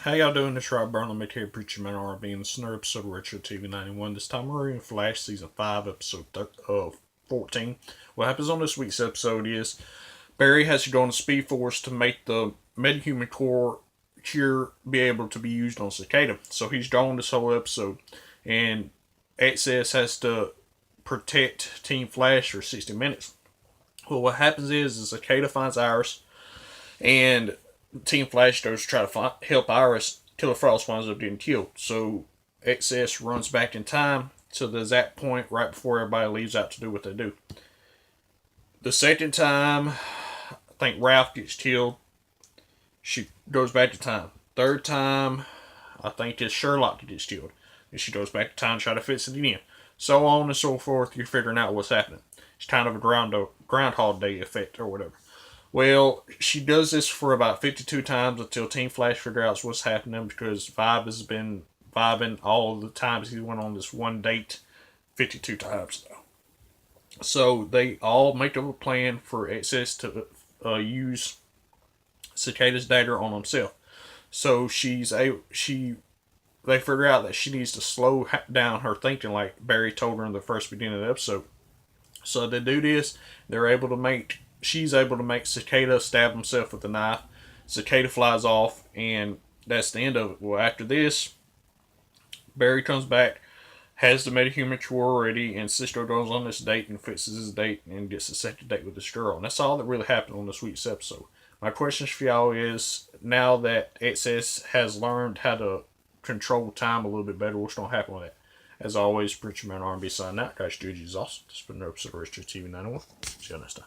How y'all doing? This Rob Burnham, here, Preacher Man R&B, in this another episode of Retro TV 91. This time we're in Flash Season 5, Episode 14. What happens on this week's episode is Barry has to go on the Speed Force to make the Metahuman Core cure be able to be used on Cicada. So he's gone this whole episode, and XS has to protect Team Flash for 60 minutes. Well, what happens is Cicada finds Iris, and Team Flash goes to try to help Iris. Killer Frost winds up getting killed. So XS runs back in time to the exact point right before everybody leaves out to do what they do. The second time, I think Ralph gets killed. She goes back to time. Third time, I think it's Sherlock that gets killed. And she goes back to time to try to fix it again. So on and so forth, you're figuring out what's happening. It's kind of a Groundhog Day effect or whatever. Well, she does this for about 52 times until Team Flash figures out what's happening, because Vibe has been vibing all the times he went on this one date 52 times now. So they all make up a plan for XS to use Cicada's data on himself. So they figure out that she needs to slow down her thinking, like Barry told her in the first beginning of the episode. So they do this. She's able to make Cicada stab himself with a knife. Cicada flies off, and that's the end of it. Well, after this, Barry comes back, has the metahuman cure ready, and Cisco goes on this date and fixes his date and gets a second date with this girl. And that's all that really happened on this week's episode. My question for y'all is, now that XS has learned how to control time a little bit better, what's going to happen with that? As always, Preacher Man R&B signing out. Guys, Judy's awesome. This has been another episode of Retro TV 91. See you next time.